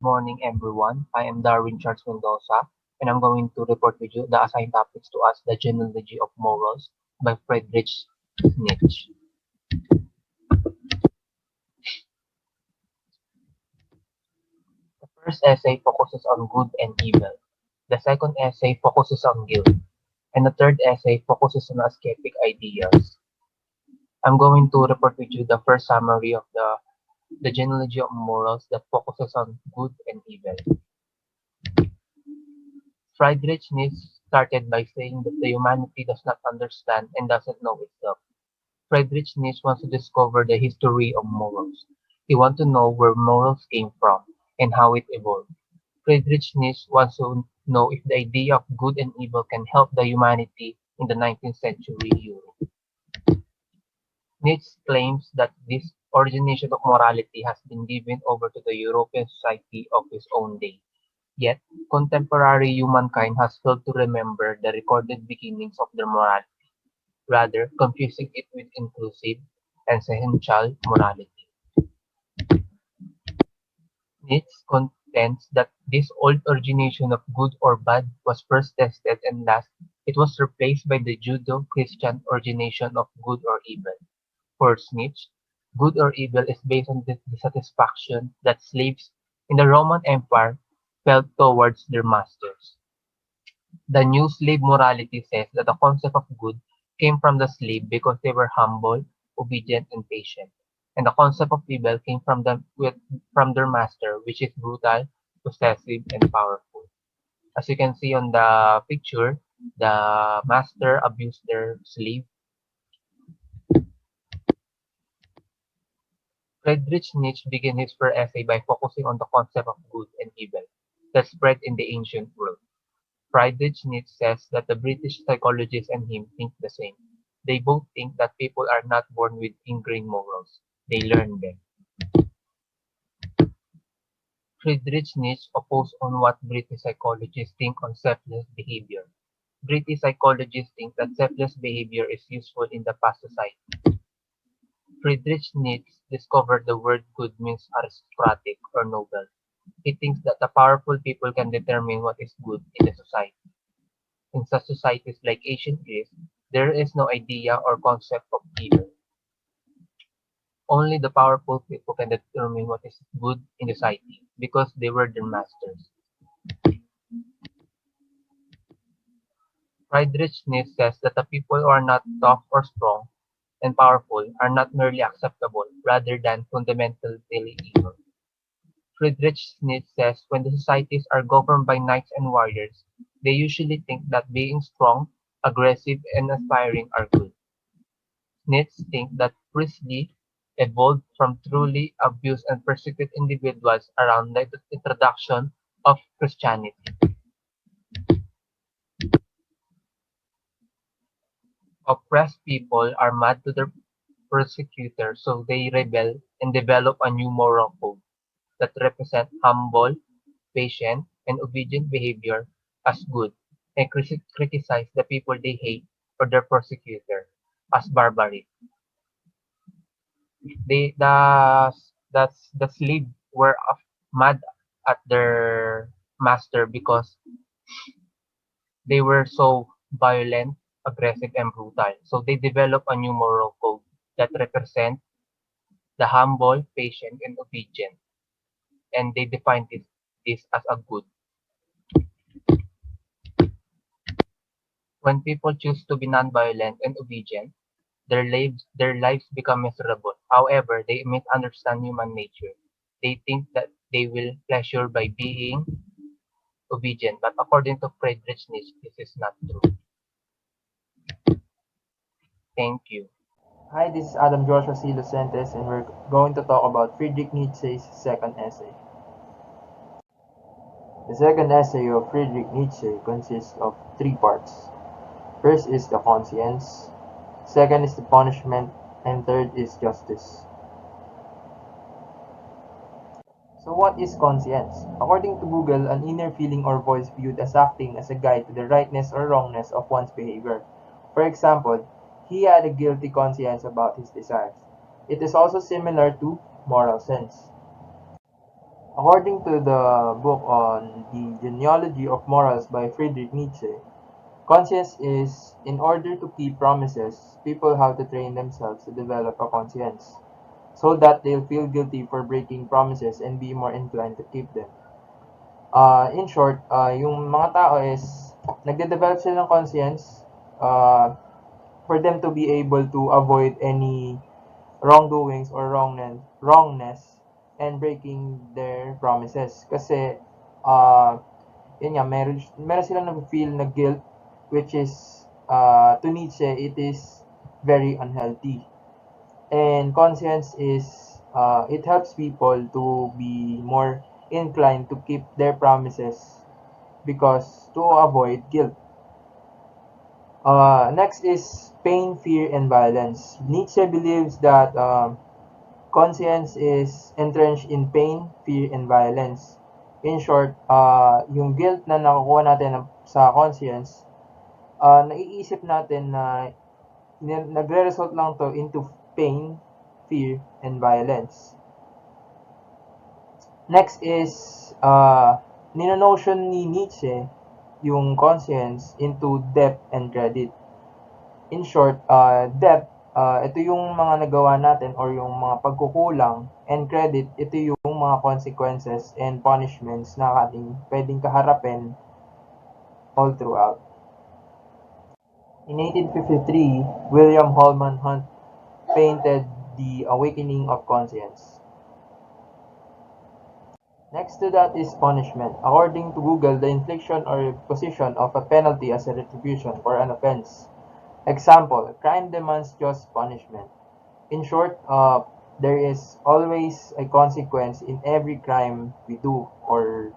Morning, everyone. I am Darwin Charles Mendoza, and I'm going to report with you the assigned topics to us, The Genealogy of Morals by Friedrich Nietzsche. The first essay focuses on good and evil. The second essay focuses on guilt, and the third essay focuses on ascetic ideas. I'm going to report with you the first summary of the Genealogy of Morals that focuses on good and evil. Friedrich Nietzsche started by saying that the humanity does not understand and doesn't know itself. Friedrich Nietzsche wants to discover the history of morals. He wants to know where morals came from and how it evolved. Friedrich Nietzsche wants to know if the idea of good and evil can help the humanity in the 19th century Europe. Nietzsche claims that this origination of morality has been given over to the European society of his own day. Yet, contemporary humankind has failed to remember the recorded beginnings of their morality, rather confusing it with inclusive and essential morality. Nietzsche contends that this old origination of good or bad was first tested and last it was replaced by the Judeo-Christian origination of good or evil. For Nietzsche, good or evil is based on the dissatisfaction that slaves in the Roman Empire felt towards their masters. The new slave morality says that the concept of good came from the slave because they were humble, obedient, and patient, and the concept of evil came from their master, which is brutal, possessive, and powerful. As you can see on the picture, the master abused their slave. Friedrich Nietzsche began his first essay by focusing on the concept of good and evil that spread in the ancient world. Friedrich Nietzsche says that the British psychologist and him think the same. They both think that people are not born with ingrained morals; they learn them. Friedrich Nietzsche opposed on what British psychologists think on selfless behavior. British psychologists think that selfless behavior is useful in the past society. Friedrich Nietzsche discovered the word good means aristocratic or noble. He thinks that the powerful people can determine what is good in the society. In such societies like ancient Greece, there is no idea or concept of evil. Only the powerful people can determine what is good in society, because they were their masters. Friedrich Nietzsche says that the people who are not tough or strong and powerful are not merely acceptable, rather than fundamentally evil. Friedrich Nietzsche says when the societies are governed by knights and warriors, they usually think that being strong, aggressive, and aspiring are good. Nietzsche thinks that priesthood evolved from truly abused and persecuted individuals around the introduction of Christianity. Oppressed people are mad to their persecutors, so they rebel and develop a new moral code that represents humble, patient, and obedient behavior as good, and criticize the people they hate or their persecutor as barbaric. The slave were mad at their master because they were so violent, aggressive, and brutal. So they developed a new moral code that represent the humble, patient, and obedient, and they defined this as a good. When people choose to be nonviolent and obedient, their lives become miserable. However, they misunderstand human nature. They think that they will pleasure by being obedient, but according to Friedrich Nietzsche, this is not true. Thank you. Hi, this is Adam Joshua C. Lucentes, and we're going to talk about Friedrich Nietzsche's second essay. The second essay of Friedrich Nietzsche consists of three parts. First is the conscience, second is the punishment, and third is justice. So what is conscience? According to Google, an inner feeling or voice viewed as acting as a guide to the rightness or wrongness of one's behavior. For example, he had a guilty conscience about his desires. It is also similar to moral sense. According to the book on the genealogy of morals by Friedrich Nietzsche, conscience is in order to keep promises, people have to train themselves to develop a conscience so that they'll feel guilty for breaking promises and be more inclined to keep them. In short, yung mga tao is nagde-develop sila ng conscience uh, for them to be able to avoid any wrongdoings or wrongness and breaking their promises. Kasi, uh, yun nga, meron silang nag-feel na guilt which is, to Nietzsche, it is very unhealthy. And conscience is, it helps people to be more inclined to keep their promises because to avoid guilt. Next is pain, fear, and violence. Nietzsche believes that conscience is entrenched in pain, fear, and violence. In short, yung guilt na nakukuha natin sa conscience, naiisip natin na nagre-result lang to into pain, fear, and violence. Next is, ninonotion ni Nietzsche yung conscience into debt and credit. In short, debt, ito yung mga nagawa natin or yung mga pagkukulang, and credit, ito yung mga consequences and punishments na ating pwedeng kaharapin all throughout. In 1853, William Holman Hunt painted The Awakening of Conscience. Next to that is punishment. According to Google, the infliction or imposition of a penalty as a retribution for an offense. Example, crime demands just punishment. In short, there is always a consequence in every crime we do or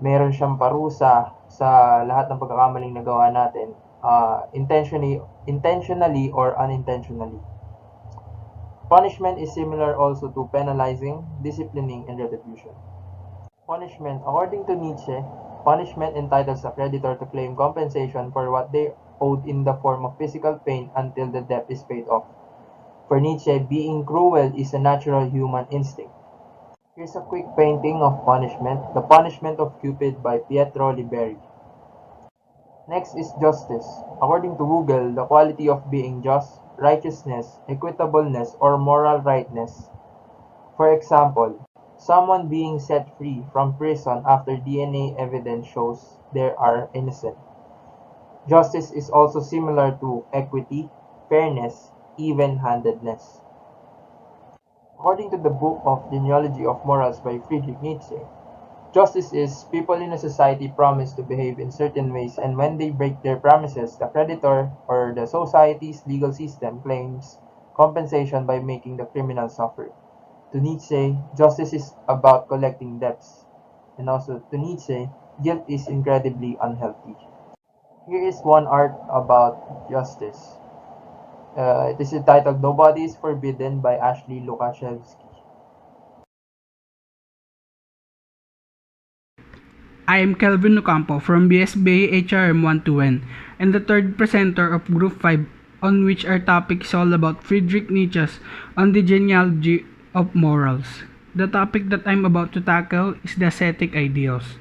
meron siyang parusa sa lahat ng pagkakamaling nagawa natin, intentionally or unintentionally. Punishment is similar also to penalizing, disciplining, and retribution. Punishment. According to Nietzsche, punishment entitles a creditor to claim compensation for what they owed in the form of physical pain until the debt is paid off. For Nietzsche, being cruel is a natural human instinct. Here's a quick painting of punishment, The Punishment of Cupid by Pietro Liberi. Next is justice. According to Google, the quality of being just, righteousness, equitableness, or moral rightness. For example, someone being set free from prison after DNA evidence shows they are innocent. Justice is also similar to equity, fairness, even-handedness. According to the book of Genealogy of Morals by Friedrich Nietzsche, justice is people in a society promise to behave in certain ways, and when they break their promises, the creditor or the society's legal system claims compensation by making the criminal suffer. To Nietzsche, justice is about collecting debts, and also to Nietzsche, guilt is incredibly unhealthy. Here is one art about justice. It is entitled Nobody is Forbidden by Ashley Lukashevsky. I am Kelvin Ocampo from BSBA HRM 1-N and the third presenter of Group 5, on which our topic is all about Friedrich Nietzsche's On the Genealogy of Morals. The topic that I'm about to tackle is the ascetic ideals.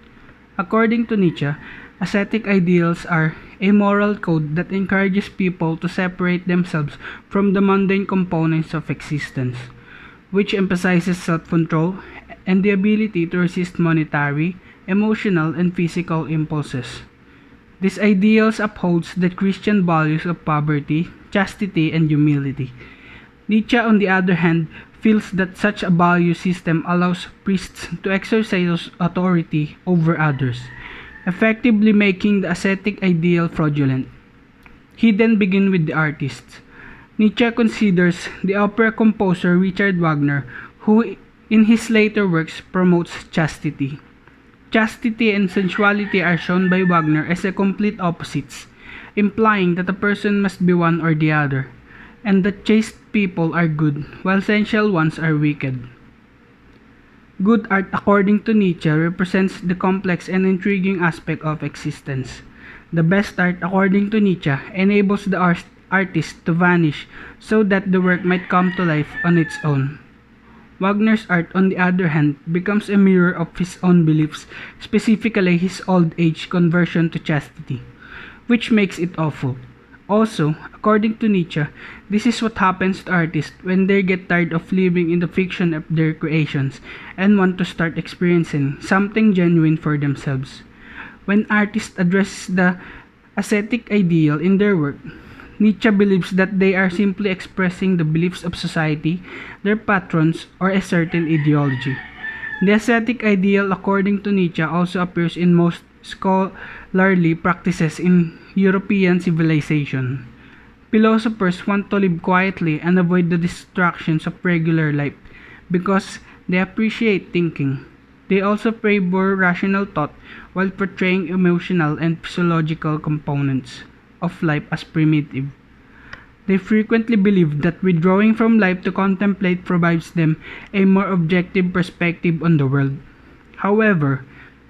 According to Nietzsche, ascetic ideals are a moral code that encourages people to separate themselves from the mundane components of existence, which emphasizes self-control and the ability to resist monetary, emotional, and physical impulses. These ideals upholds the Christian values of poverty, chastity, and humility. Nietzsche, on the other hand, feels that such a value system allows priests to exercise authority over others, effectively making the ascetic ideal fraudulent. He then begins with the artists. Nietzsche considers the opera composer Richard Wagner, who in his later works promotes chastity. Chastity and sensuality are shown by Wagner as a complete opposites, implying that a person must be one or the other, and that chaste people are good, while sensual ones are wicked. Good art, according to Nietzsche, represents the complex and intriguing aspect of existence. The best art, according to Nietzsche, enables the artist to vanish so that the work might come to life on its own. Wagner's art, on the other hand, becomes a mirror of his own beliefs, specifically his old age conversion to chastity, which makes it awful. Also, according to Nietzsche, this is what happens to artists when they get tired of living in the fiction of their creations and want to start experiencing something genuine for themselves. When artists address the ascetic ideal in their work, Nietzsche believes that they are simply expressing the beliefs of society, their patrons, or a certain ideology. The ascetic ideal, according to Nietzsche, also appears in most scholarly practices in European civilization. Philosophers want to live quietly and avoid the distractions of regular life because they appreciate thinking. They also favor rational thought while portraying emotional and physiological components of life as primitive. They frequently believe that withdrawing from life to contemplate provides them a more objective perspective on the world. However,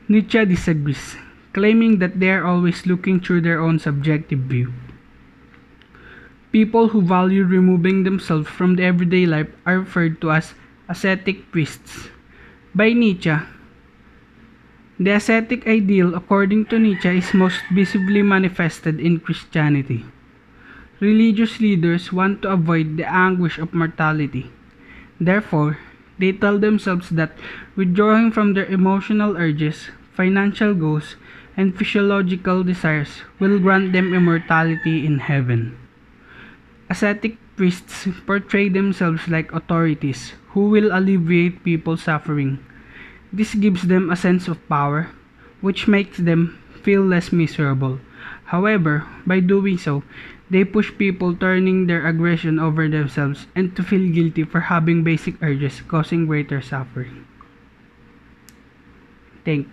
Nietzsche disagrees, claiming that they are always looking through their own subjective view. People who value removing themselves from the everyday life are referred to as ascetic priests. By Nietzsche, the ascetic ideal, according to Nietzsche, is most visibly manifested in Christianity. Religious leaders want to avoid the anguish of mortality. Therefore, they tell themselves that withdrawing from their emotional urges, financial goals, and physiological desires will grant them immortality in heaven. Ascetic priests portray themselves like authorities who will alleviate people's suffering. This gives them a sense of power, which makes them feel less miserable. However, by doing so, they push people turning their aggression over themselves and to feel guilty for having basic urges causing greater suffering. Thank you.